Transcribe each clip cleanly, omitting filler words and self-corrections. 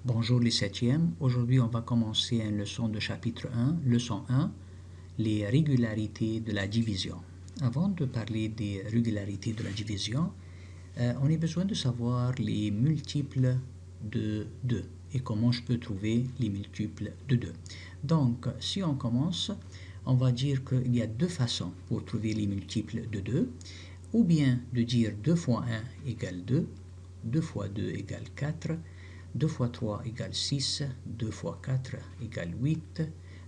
Bonjour les septièmes, aujourd'hui on va commencer une leçon de chapitre 1, leçon 1, les régularités de la division. Avant de parler des régularités de la division, on a besoin de savoir les multiples de 2 et comment je peux trouver les multiples de 2. Donc si on commence, on va dire qu'il y a deux façons pour trouver les multiples de 2, ou bien de dire 2 fois 1 égale 2, 2 fois 2 égale 4, 2 fois 3 égale 6, 2 fois 4 égale 8,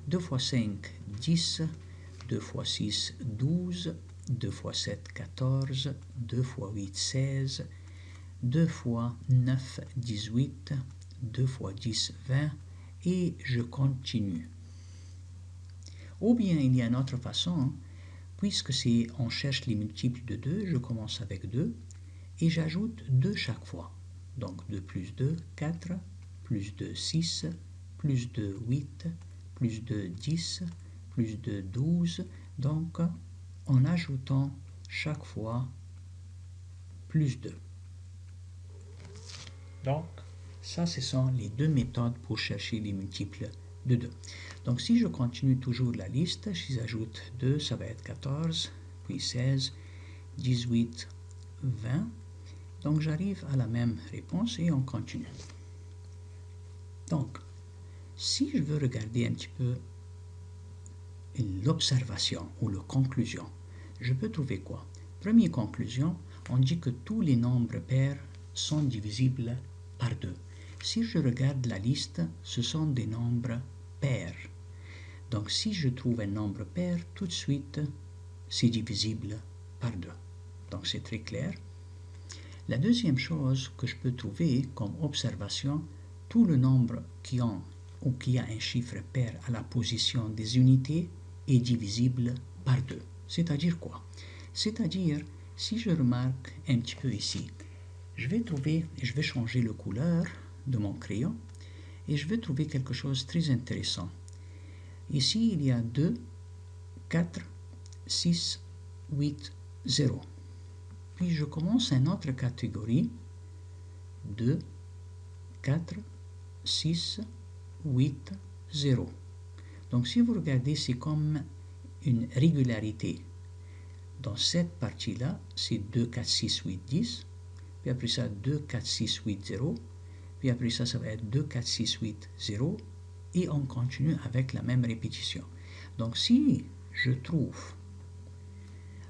2 fois 5, 10, 2 fois 6, 12, 2 fois 7, 14, 2 fois 8, 16, 2 fois 9, 18, 2 fois 10, 20, et je continue. Ou bien il y a une autre façon, puisque on cherche les multiples de 2, je commence avec 2, et j'ajoute 2 chaque fois. Donc 2 plus 2, 4, plus 2, 6, plus 2, 8, plus 2, 10, plus 2, 12. Donc en ajoutant chaque fois plus 2. Donc ça, ce sont les deux méthodes pour chercher les multiples de 2. Donc si je continue toujours la liste, si j'ajoute 2, ça va être 14, puis 16, 18, 20. Donc j'arrive à la même réponse et on continue. Donc, si je veux regarder un petit peu l'observation ou la conclusion, je peux trouver quoi? Première conclusion, on dit que tous les nombres pairs sont divisibles par 2. Si je regarde la liste, ce sont des nombres pairs. Donc si je trouve un nombre pair, tout de suite, c'est divisible par 2. Donc c'est très clair. La deuxième chose que je peux trouver comme observation, tout le nombre qui a un chiffre pair à la position des unités est divisible par 2. C'est-à-dire quoi? C'est-à-dire, si je remarque un petit peu ici, je vais changer la couleur de mon crayon et je vais trouver quelque chose de très intéressant. Ici, il y a 2, 4, 6, 8, 0. Puis je commence une autre catégorie, 2, 4, 6, 8, 0. Donc si vous regardez, c'est comme une régularité. Dans cette partie-là, c'est 2, 4, 6, 8, 10. Puis après ça, 2, 4, 6, 8, 0. Puis après ça, ça va être 2, 4, 6, 8, 0. Et on continue avec la même répétition. Donc si je trouve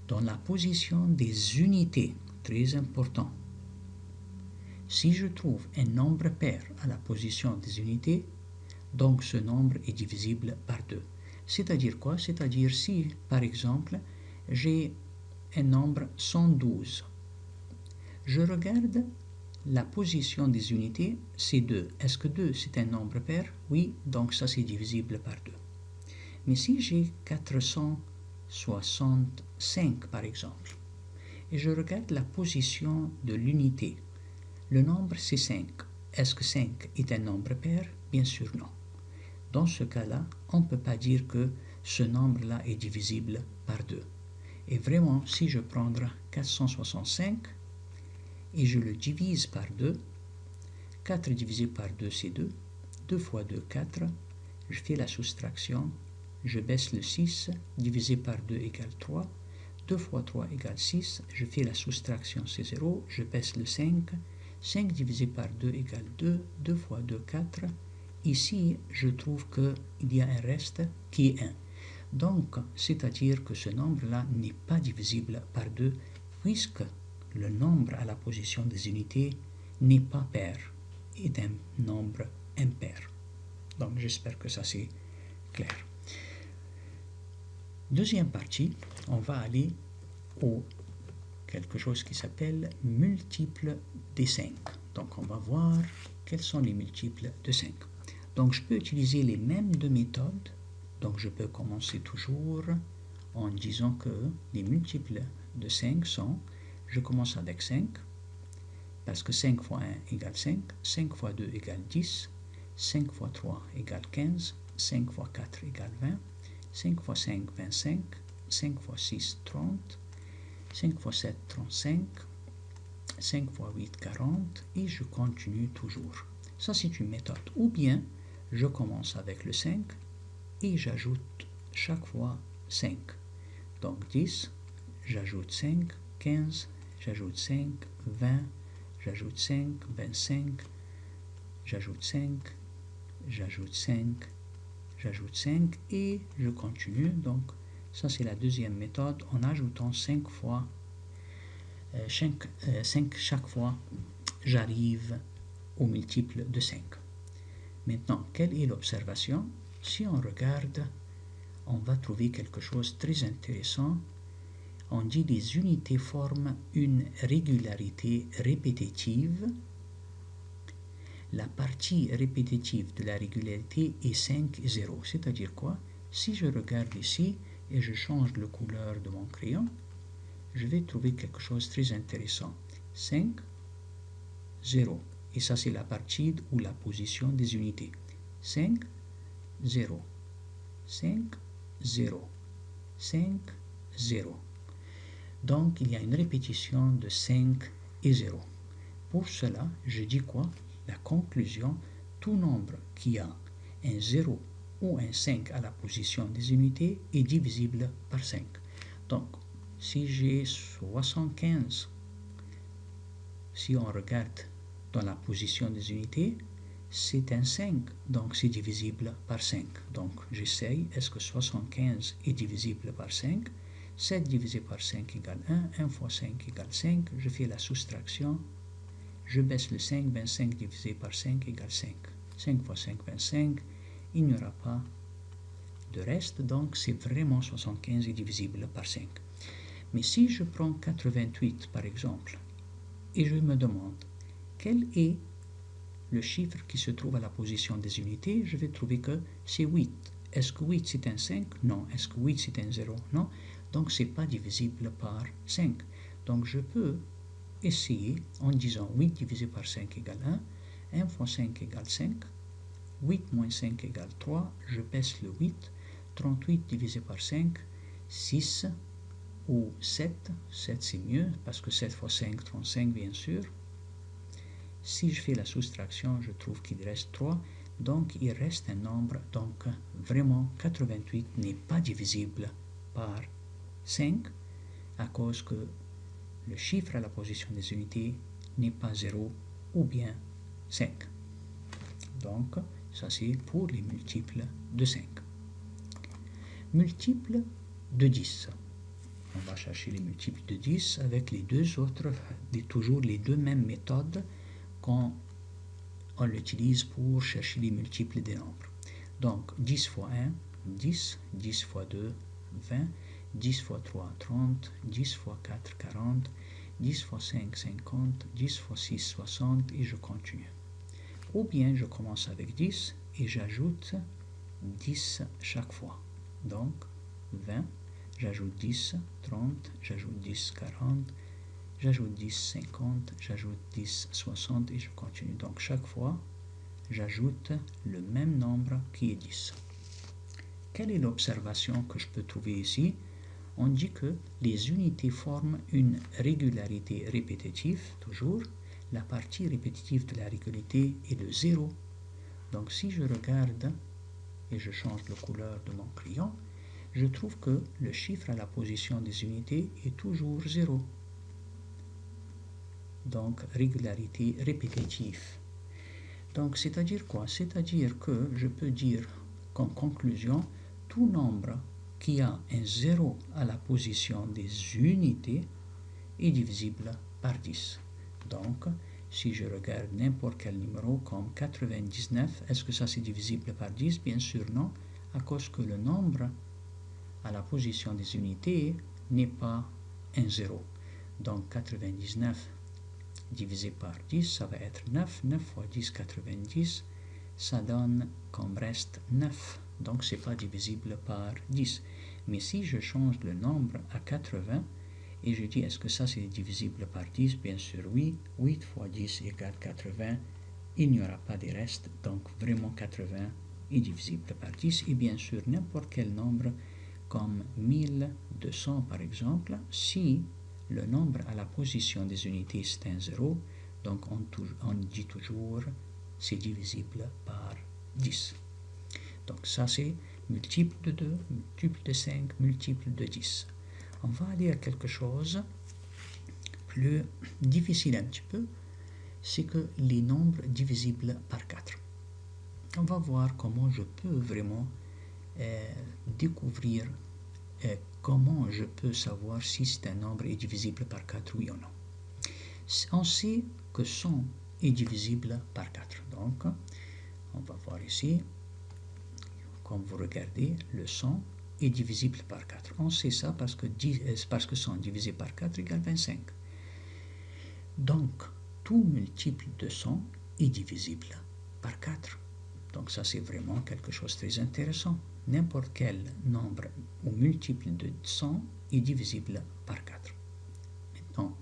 dans la position des unités, très important, si je trouve un nombre pair à la position des unités, donc ce nombre est divisible par 2. C'est-à-dire quoi? C'est-à-dire si, par exemple, j'ai un nombre 112, je regarde la position des unités, c'est 2. Est-ce que 2 c'est un nombre pair? Oui, donc ça c'est divisible par 2. Mais si j'ai 465 par exemple, et je regarde la position de l'unité, le nombre c'est 5. Est-ce que 5 est un nombre pair? Bien sûr non. Dans ce cas-là, on ne peut pas dire que ce nombre-là est divisible par 2. Et vraiment, si je prends 465 et je le divise par 2, 4 divisé par 2 c'est 2, 2 fois 2, 4, je fais la soustraction, je baisse le 6, divisé par 2 égale 3, 2 fois 3 égale 6, je fais la soustraction, c'est 0, je baisse le 5, 5 divisé par 2 égale 2, 2 fois 2, 4, ici je trouve qu'il y a un reste qui est 1. Donc, c'est-à-dire que ce nombre-là n'est pas divisible par 2, puisque le nombre à la position des unités n'est pas pair, est un nombre impair. Donc, j'espère que ça c'est clair. Deuxième partie, on va aller au quelque chose qui s'appelle multiples des 5. Donc, on va voir quels sont les multiples de 5. Donc, je peux utiliser les mêmes deux méthodes. Donc, je peux commencer toujours en disant que les multiples de 5 sont, je commence avec 5, parce que 5 fois 1 égale 5, 5 fois 2 égale 10, 5 fois 3 égale 15, 5 fois 4 égale 20, 5 fois 5, 25, 5 fois 6, 30, 5 fois 7, 35, 5 fois 8, 40, et je continue toujours. Ça, c'est une méthode. Ou bien, je commence avec le 5 et j'ajoute chaque fois 5. Donc 10, j'ajoute 5, 15, j'ajoute 5, 20, j'ajoute 5, 25, j'ajoute 5, j'ajoute 5, j'ajoute 5 et je continue. Donc ça, c'est la deuxième méthode en ajoutant 5 fois, 5 chaque fois, j'arrive au multiple de 5. Maintenant, quelle est l'observation? Si on regarde, on va trouver quelque chose de très intéressant. On dit les unités forment une régularité répétitive. La partie répétitive de la régularité est 5 et 0. C'est-à-dire quoi? Si je regarde ici et je change la couleur de mon crayon, je vais trouver quelque chose de très intéressant. 5, 0. Et ça, c'est la partie ou la position des unités. 5, 0. 5, 0. 5, 0. Donc, il y a une répétition de 5 et 0. Pour cela, je dis quoi? La conclusion, tout nombre qui a un 0 ou un 5 à la position des unités est divisible par 5. Donc, si j'ai 75, si on regarde dans la position des unités, c'est un 5, donc c'est divisible par 5. Donc, j'essaye, est-ce que 75 est divisible par 5? 7 divisé par 5 égale 1, 1 fois 5 égale 5, je fais la soustraction, je baisse le 5, 25 divisé par 5 égale 5. 5 fois 5, 25, il n'y aura pas de reste, donc c'est vraiment 75 est divisible par 5. Mais si je prends 88 par exemple, et je me demande quel est le chiffre qui se trouve à la position des unités, je vais trouver que c'est 8. Est-ce que 8 c'est un 5? Non. Est-ce que 8 c'est un 0? Non. Donc c'est pas divisible par 5. Donc je peux essayer en disant 8 divisé par 5 égale 1, 1 fois 5 égale 5, 8 moins 5 égale 3, je baisse le 8, 38 divisé par 5, 6 ou 7, 7 c'est mieux parce que 7 fois 5, 35 bien sûr. Si je fais la soustraction, je trouve qu'il reste 3, donc il reste un nombre, donc vraiment 88 n'est pas divisible par 5 à cause que le chiffre à la position des unités n'est pas 0 ou bien 5. Donc ça c'est pour les multiples de 5. Multiples de 10. On va chercher les multiples de 10 avec les deux autres, toujours les deux mêmes méthodes qu'on l'utilise pour chercher les multiples des nombres. Donc 10 fois 1, 10, 10 fois 2, 20, 10 fois 3, 30, 10 fois 4, 40, 10 fois 5, 50, 10 fois 6, 60 et je continue. Ou bien je commence avec 10 et j'ajoute 10 chaque fois. Donc 20, j'ajoute 10, 30, j'ajoute 10, 40, j'ajoute 10, 50, j'ajoute 10, 60 et je continue. Donc chaque fois, j'ajoute le même nombre qui est 10. Quelle est l'observation que je peux trouver ici? On dit que les unités forment une régularité répétitive, toujours. La partie répétitive de la régularité est de 0. Donc si je regarde et je change la couleur de mon crayon, je trouve que le chiffre à la position des unités est toujours 0. Donc régularité répétitive. Donc c'est-à-dire quoi? C'est-à-dire que je peux dire comme conclusion, tout nombre qui a un 0 à la position des unités est divisible par 10. Donc, si je regarde n'importe quel numéro comme 99, est-ce que ça c'est divisible par 10? Bien sûr non, à cause que le nombre à la position des unités n'est pas un 0. Donc 99 divisé par 10, ça va être 9. 9 fois 10, 90, ça donne comme reste 9. Donc c'est pas divisible par 10. Mais si je change le nombre à 80 et je dis est-ce que ça c'est divisible par 10? Bien sûr oui. 8 fois 10 égale 80. Il n'y aura pas de reste. Donc vraiment 80 est divisible par 10. Et bien sûr n'importe quel nombre comme 1200 par exemple, si le nombre à la position des unités c'est un 0, donc on dit toujours c'est divisible par 10. Donc ça c'est multiple de 2, multiple de 5, multiple de 10. On va aller à quelque chose plus difficile un petit peu, c'est que les nombres divisibles par 4. On va voir comment je peux vraiment découvrir comment je peux savoir si c'est un nombre est divisible par 4, oui ou non. On sait que 100 est divisible par 4. Donc, on va voir ici, comme vous regardez, le 100 est divisible par 4. On sait ça parce que 100 divisé par 4 égale 25. Donc, tout multiple de 100 est divisible par 4. Donc ça, c'est vraiment quelque chose de très intéressant. N'importe quel nombre ou multiple de 100 est divisible par 4. Maintenant,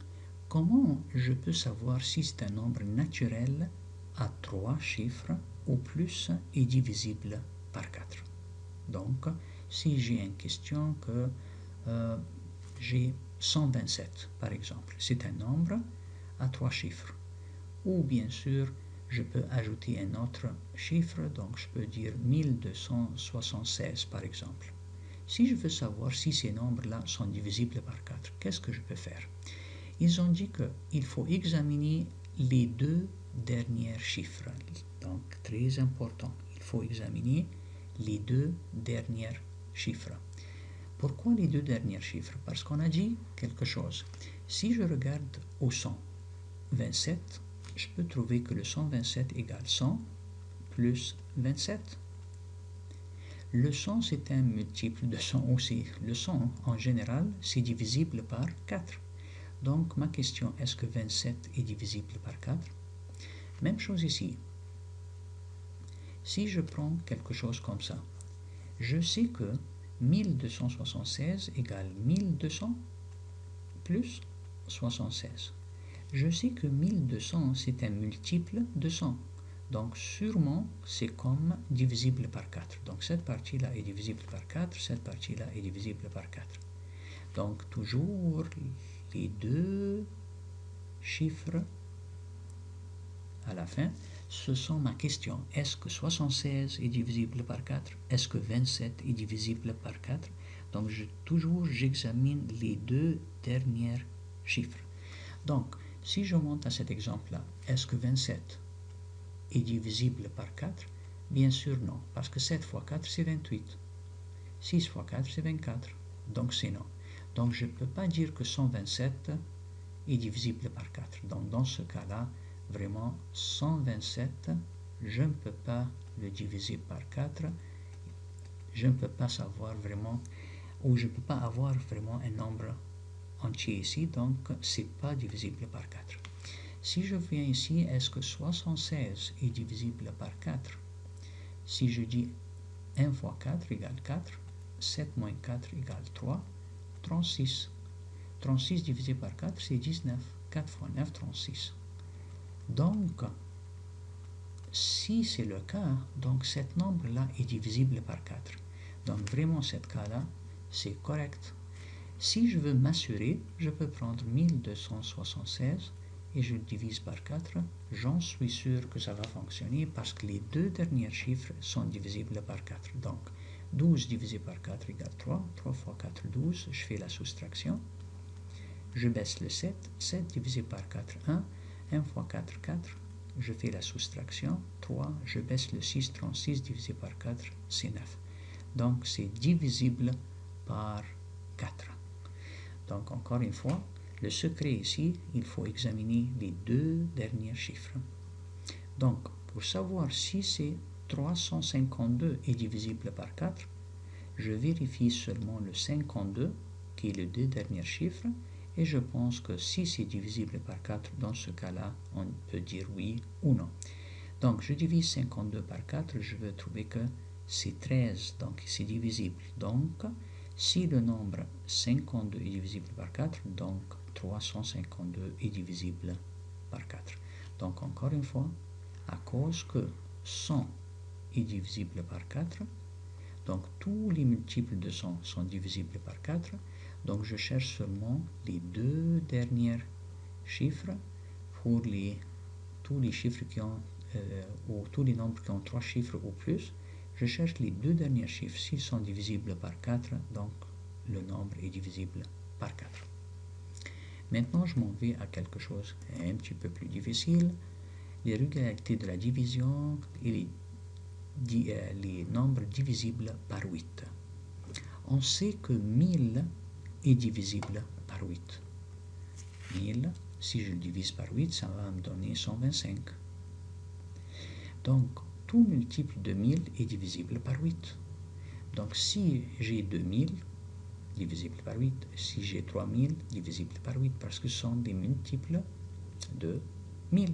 comment je peux savoir si c'est un nombre naturel à 3 chiffres ou plus est divisible par 4? Donc, si j'ai une question que j'ai 127, par exemple, c'est un nombre à 3 chiffres. Ou bien sûr, je peux ajouter un autre chiffre, donc je peux dire 1276 par exemple. Si je veux savoir si ces nombres-là sont divisibles par 4, qu'est-ce que je peux faire? Ils ont dit qu'il faut examiner les deux derniers chiffres. Donc, très important, il faut examiner les deux derniers chiffres. Pourquoi les deux derniers chiffres? Parce qu'on a dit quelque chose. Si je regarde au 127, je peux trouver que le 127 égale 100 plus 27. Le 100, c'est un multiple de 100 aussi. Le 100, en général, c'est divisible par 4. Donc, ma question, est-ce que 27 est divisible par 4? Même chose ici. Si je prends quelque chose comme ça, je sais que 1276 égale 1200 plus 76. Je sais que 1200, c'est un multiple de 100. Donc, sûrement, c'est comme divisible par 4. Donc, cette partie-là est divisible par 4, cette partie-là est divisible par 4. Donc, toujours les deux chiffres à la fin, ce sont ma question. Est-ce que 76 est divisible par 4? Est-ce que 27 est divisible par 4? Donc, j'examine les deux derniers chiffres. Donc, si je monte à cet exemple-là, est-ce que 27 est divisible par 4? Bien sûr non, parce que 7 fois 4 c'est 28. 6 fois 4 c'est 24, donc c'est non. Donc je ne peux pas dire que 127 est divisible par 4. Donc dans ce cas-là, vraiment 127, je ne peux pas le diviser par 4. Je ne peux pas savoir vraiment, ou je ne peux pas avoir vraiment un nombre entier ici, donc c'est pas divisible par 4. Si je viens ici, est-ce que 76 est divisible par 4? Si je dis 1 fois 4 égale 4, 7 moins 4 égale 3, 36. 36 divisé par 4, c'est 19. 4 fois 9, 36. Donc, si c'est le cas, donc cet nombre-là est divisible par 4. Donc vraiment, ce cas-là, c'est correct. Si je veux m'assurer, je peux prendre 1276 et je le divise par 4. J'en suis sûr que ça va fonctionner parce que les deux derniers chiffres sont divisibles par 4. Donc, 12 divisé par 4 égale 3. 3 fois 4, 12. Je fais la soustraction. Je baisse le 7. 7 divisé par 4, 1. 1 fois 4, 4. Je fais la soustraction. 3. Je baisse le 6. 36 divisé par 4, c'est 9. Donc, c'est divisible par 4. Donc, encore une fois, le secret ici, il faut examiner les deux derniers chiffres. Donc, pour savoir si c'est 352 est divisible par 4, je vérifie seulement le 52, qui est le deux derniers chiffres, et je pense que si c'est divisible par 4, dans ce cas-là, on peut dire oui ou non. Donc, je divise 52 par 4, je veux trouver que c'est 13, donc c'est divisible. Donc, si le nombre 52 est divisible par 4, donc 352 est divisible par 4. Donc encore une fois, à cause que 100 est divisible par 4, donc tous les multiples de 100 sont divisibles par 4, donc je cherche seulement les deux derniers chiffres pour tous les chiffres qui ont ou tous les nombres qui ont 3 chiffres ou plus, je cherche les deux derniers chiffres. S'ils sont divisibles par 4, donc le nombre est divisible par 4. Maintenant, je m'en vais à quelque chose un petit peu plus difficile. Les régularités de la division et les nombres divisibles par 8. On sait que 1000 est divisible par 8. 1000, si je le divise par 8, ça va me donner 125. Donc, tout multiple de 1000 est divisible par 8. Donc, si j'ai 2000, divisible par 8. Si j'ai 3000, divisible par 8, parce que ce sont des multiples de 1000.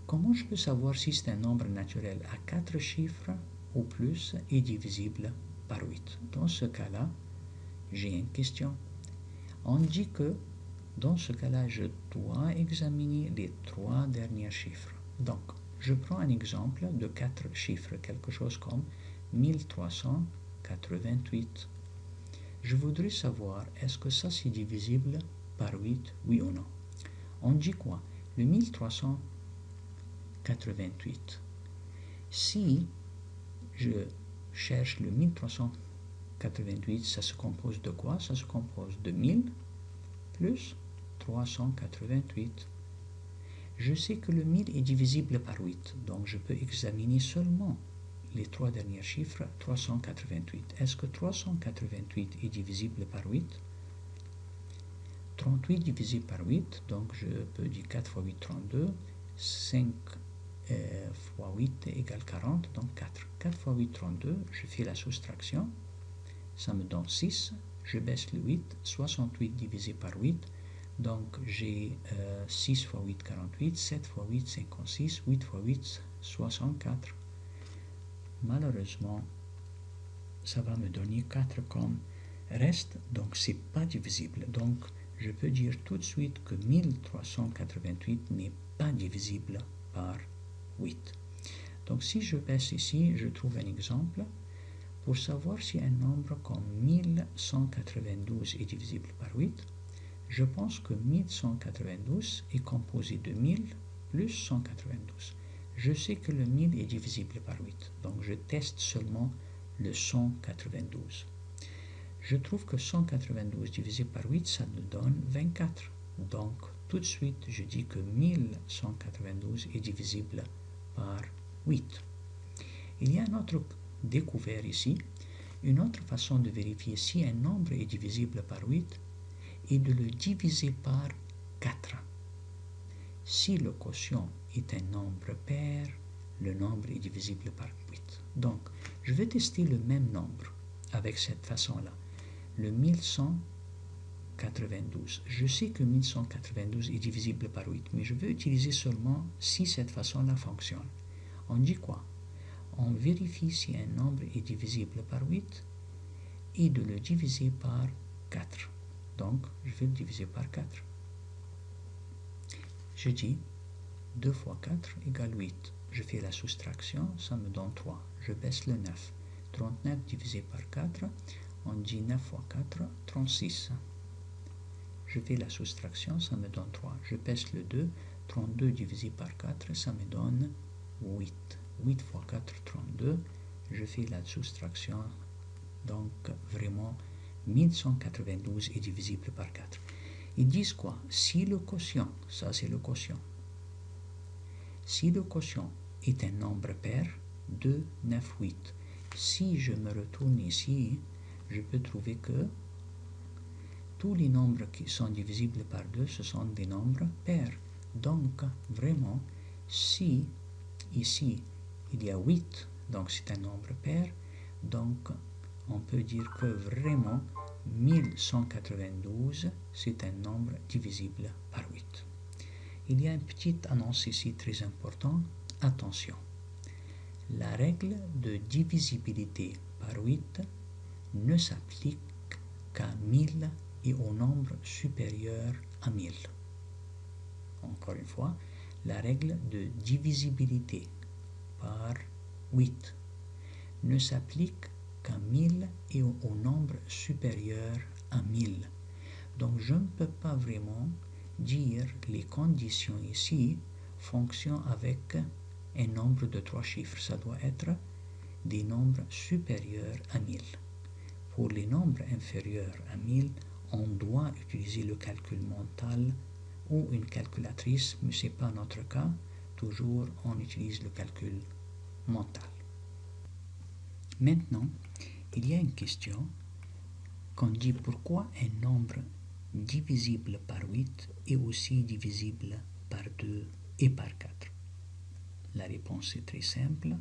Comment je peux savoir si c'est un nombre naturel à 4 chiffres ou plus et divisible par 8? Dans ce cas-là, j'ai une question. On dit que dans ce cas-là, je dois examiner les 3 derniers chiffres. Donc, je prends un exemple de 4 chiffres, quelque chose comme 1388. Je voudrais savoir, est-ce que ça c'est divisible par 8, oui ou non? On dit quoi? Le 1388. Si je cherche le 1388, ça se compose de quoi? Ça se compose de 1000 plus 388. Je sais que le 1000 est divisible par 8, donc je peux examiner seulement les 3 derniers chiffres, 388. Est-ce que 388 est divisible par 8? 38 divisé par 8, donc je peux dire 4 fois 8, 32. 5 fois 8 égale 40, donc 4. 4 fois 8, 32, je fais la soustraction, ça me donne 6. Je baisse le 8, 68 divisé par 8, donc j'ai 6 fois 8, 48, 7 fois 8, 56, 8 fois 8, 64. Malheureusement, ça va me donner 4 comme reste, donc c'est pas divisible. Donc, je peux dire tout de suite que 1388 n'est pas divisible par 8. Donc, si je baisse ici, je trouve un exemple. Pour savoir si un nombre comme 1192 est divisible par 8, je pense que 1192 est composé de 1000 plus 192. Je sais que le 1000 est divisible par 8, donc je teste seulement le 192. Je trouve que 192 divisé par 8, ça me donne 24. Donc, tout de suite, je dis que 1192 est divisible par 8. Il y a un autre découvert ici, une autre façon de vérifier si un nombre est divisible par 8 est de le diviser par 4. Si le quotient est un nombre pair, le nombre est divisible par 8. Donc, je vais tester le même nombre avec cette façon-là. Le 1192. Je sais que 1192 est divisible par 8, mais je veux utiliser seulement si cette façon-là fonctionne. On dit quoi? On vérifie si un nombre est divisible par 8 et de le diviser par 4. Donc, je vais le diviser par 4. Je dis 2 fois 4 égale 8. Je fais la soustraction, ça me donne 3. Je baisse le 9. 39 divisé par 4, on dit 9 fois 4, 36. Je fais la soustraction, ça me donne 3. Je baisse le 2. 32 divisé par 4, ça me donne 8. 8 fois 4, 32. Je fais la soustraction. Donc, vraiment, 1192 est divisible par 4. Ils disent quoi? Si le quotient, ça c'est le quotient, si le quotient est un nombre pair, 2, 9, 8. Si je me retourne ici, je peux trouver que tous les nombres qui sont divisibles par 2, ce sont des nombres pairs. Donc, vraiment, si ici, il y a 8, donc c'est un nombre pair, donc on peut dire que vraiment 1192, c'est un nombre divisible par 8. Il y a une petite annonce ici très importante. Attention, la règle de divisibilité par 8 ne s'applique qu'à 1000 et au nombre supérieur à 1000. Encore une fois, la règle de divisibilité par 8 ne s'applique qu'à 1000 et au nombre supérieur à 1000. Donc je ne peux pas vraiment dire les conditions ici fonctionnent avec un nombre de 3 chiffres. Ça doit être des nombres supérieurs à 1000. Pour les nombres inférieurs à 1000, on doit utiliser le calcul mental ou une calculatrice, mais ce n'est pas notre cas. Toujours, on utilise le calcul mental. Maintenant, il y a une question qu'on dit pourquoi un nombre divisible par 8 est aussi divisible par 2 et par 4. La réponse est très simple,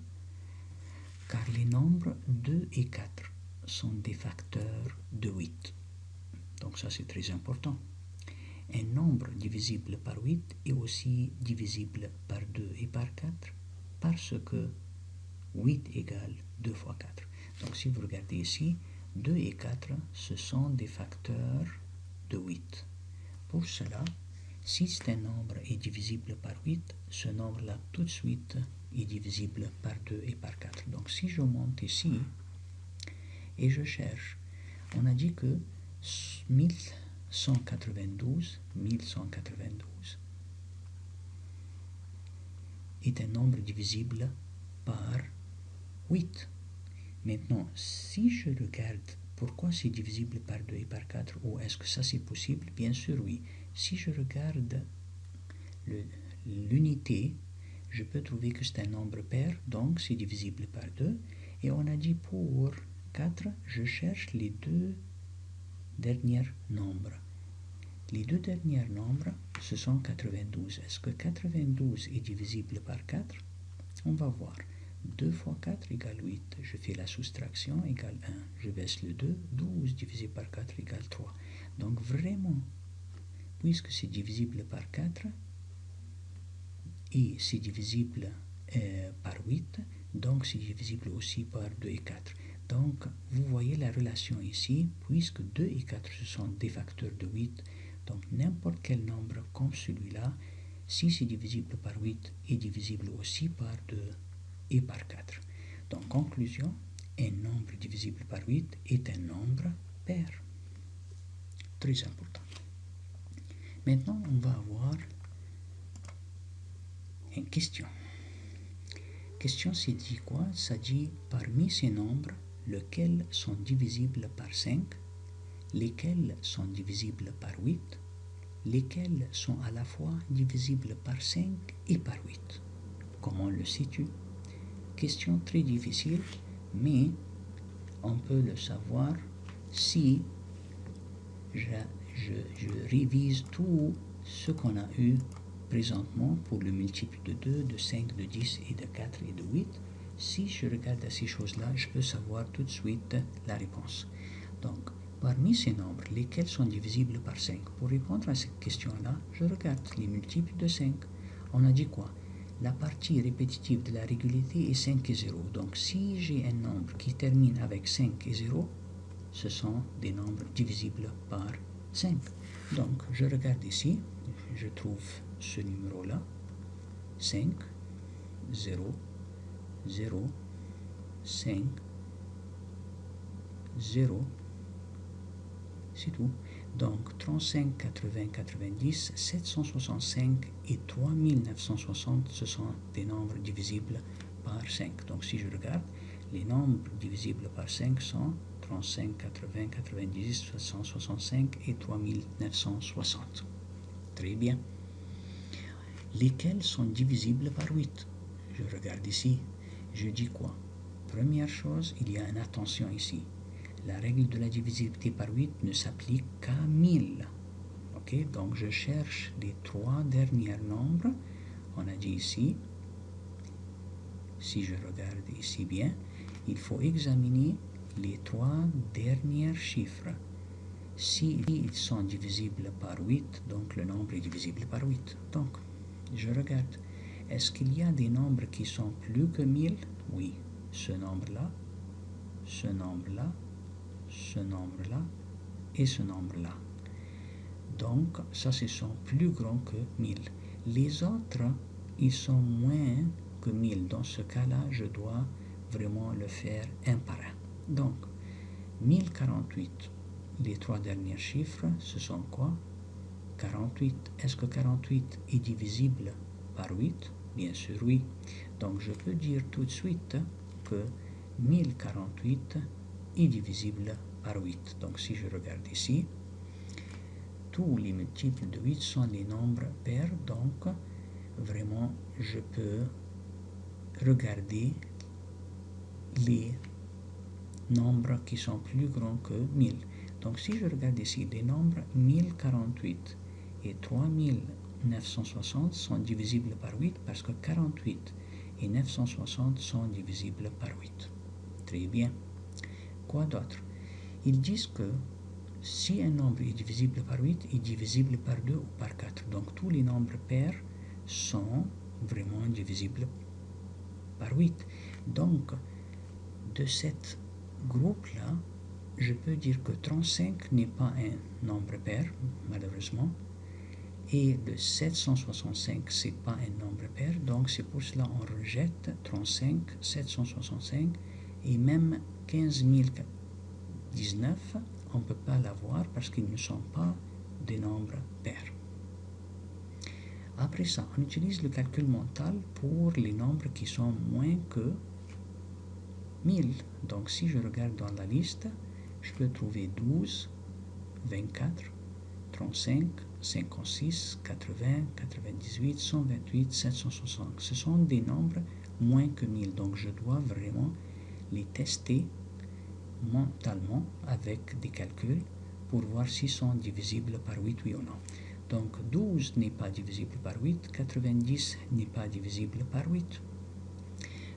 car les nombres 2 et 4 sont des facteurs de 8. Donc ça c'est très important. Un nombre divisible par 8 est aussi divisible par 2 et par 4 parce que 8 égale 2 fois 4. Donc si vous regardez ici, 2 et 4, ce sont des facteurs de 8. Pour cela, si un nombre est divisible par 8, ce nombre-là tout de suite est divisible par 2 et par 4. Donc si je monte ici et je cherche, on a dit que 1192 est un nombre divisible par 8. Maintenant, si je regarde pourquoi c'est divisible par 2 et par 4, ou est-ce que ça c'est possible? Bien sûr, oui. Si je regarde l'unité, je peux trouver que c'est un nombre pair, donc c'est divisible par 2. Et on a dit pour 4, je cherche les deux derniers nombres. Les deux derniers nombres, ce sont 92. Est-ce que 92 est divisible par 4? On va voir. 2 fois 4 égale 8. Je fais la soustraction égale 1. Je baisse le 2. 12 divisé par 4 égale 3. Donc vraiment, puisque c'est divisible par 4 et c'est divisible par 8, donc c'est divisible aussi par 2 et 4. Donc vous voyez la relation ici, puisque 2 et 4 ce sont des facteurs de 8, donc n'importe quel nombre comme celui-là, si c'est divisible par 8, est divisible aussi par 2 et par 4. Donc, conclusion, un nombre divisible par 8 est un nombre pair. Très important. Maintenant, on va avoir une question. Question, c'est dit quoi? Ça dit, parmi ces nombres, lesquels sont divisibles par 5, lesquels sont divisibles par 8, lesquels sont à la fois divisibles par 5 et par 8. Comment le sais-tu? Question très difficile, mais on peut le savoir si je révise tout ce qu'on a eu présentement pour le multiple de 2, de 5, de 10 et de 4 et de 8. Si je regarde à ces choses-là, je peux savoir tout de suite la réponse. Donc, parmi ces nombres, lesquels sont divisibles par 5? Pour répondre à cette question-là, je regarde les multiples de 5. On a dit quoi? La partie répétitive de la régularité est 5 et 0. Donc, si j'ai un nombre qui termine avec 5 et 0, ce sont des nombres divisibles par 5. Donc, je regarde ici, je trouve ce numéro-là, 5, 0, 0, 5, 0, c'est tout. Donc 35, 80, 90, 765 et 3960, ce sont des nombres divisibles par 5. Donc si je regarde, les nombres divisibles par 5 sont 35, 80, 90, 765 et 3960. Très bien. Lesquels sont divisibles par 8? Je regarde ici. Je dis quoi? Première chose, il y a une attention ici. La règle de la divisibilité par 8 ne s'applique qu'à 1000. Ok, donc je cherche les trois derniers nombres. On a dit ici, si je regarde ici bien, il faut examiner les trois derniers chiffres. S'ils sont divisibles par 8, donc le nombre est divisible par 8. Donc, je regarde. Est-ce qu'il y a des nombres qui sont plus que 1000? Oui. Ce nombre-là, ce nombre-là, ce nombre-là et ce nombre-là. Donc, ça, ce sont plus grands que 1000. Les autres, ils sont moins que 1000. Dans ce cas-là, je dois vraiment le faire un par un. Donc, 1048, les trois derniers chiffres, ce sont quoi? 48. Est-ce que 48 est divisible par 8? Bien sûr, oui. Donc, je peux dire tout de suite que 1048 est divisible par 8. Donc, si je regarde ici, tous les multiples de 8 sont les nombres pairs. Donc, vraiment, je peux regarder les nombres qui sont plus grands que 1000. Donc, si je regarde ici, les nombres 1048 et 3960 sont divisibles par 8 parce que 48 et 960 sont divisibles par 8. Très bien. Quoi d'autre? Ils disent que si un nombre est divisible par 8, il est divisible par 2 ou par 4. Donc, tous les nombres pairs sont vraiment divisibles par 8. Donc, de cet groupe-là, je peux dire que 35 n'est pas un nombre pair, malheureusement, et le 765, c'est pas un nombre pair, donc c'est pour cela qu'on rejette 35, 765, et même 15019, on ne peut pas l'avoir parce qu'ils ne sont pas des nombres pairs. Après ça, on utilise le calcul mental pour les nombres qui sont moins que 1000. Donc, si je regarde dans la liste, je peux trouver 12, 24, 35, 56, 80, 98, 128, 760. Ce sont des nombres moins que 1000. Donc, je dois vraiment les tester mentalement avec des calculs pour voir s'ils sont divisibles par 8, oui ou non. Donc, 12 n'est pas divisible par 8, 90 n'est pas divisible par 8.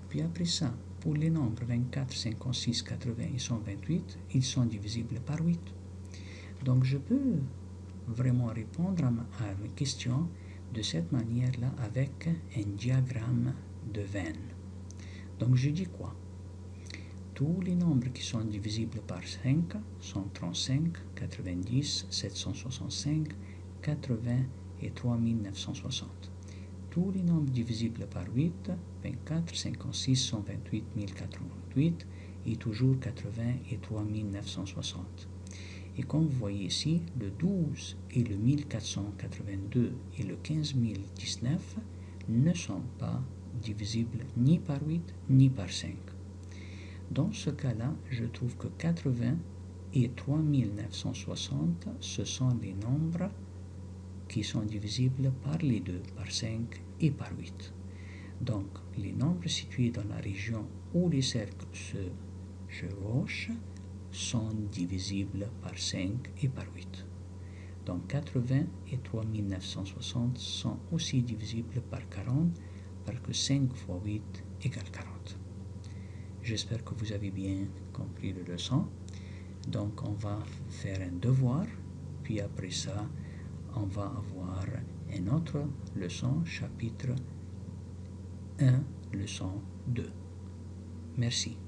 Puis après ça, pour les nombres 24, 56, 80 et 128, ils sont divisibles par 8. Donc, je peux vraiment répondre à mes questions de cette manière-là avec un diagramme de Venn. Donc, je dis quoi? Tous les nombres qui sont divisibles par 5 sont 35, 90, 765, 80 et 3960. Tous les nombres divisibles par 8, 24, 56, 128, 1088 et toujours 80 et 3960. Et comme vous voyez ici, le 12 et le 1482 et le 15019 ne sont pas divisibles ni par 8 ni par 5. Dans ce cas-là, je trouve que 80 et 3960, ce sont les nombres qui sont divisibles par les deux, par 5 et par 8. Donc, les nombres situés dans la région où les cercles se chevauchent sont divisibles par 5 et par 8. Donc, 80 et 3960 sont aussi divisibles par 40 parce que 5 fois 8 égale 40. J'espère que vous avez bien compris la leçon. Donc, on va faire un devoir, puis après ça, on va avoir une autre leçon, chapitre 1, leçon 2. Merci.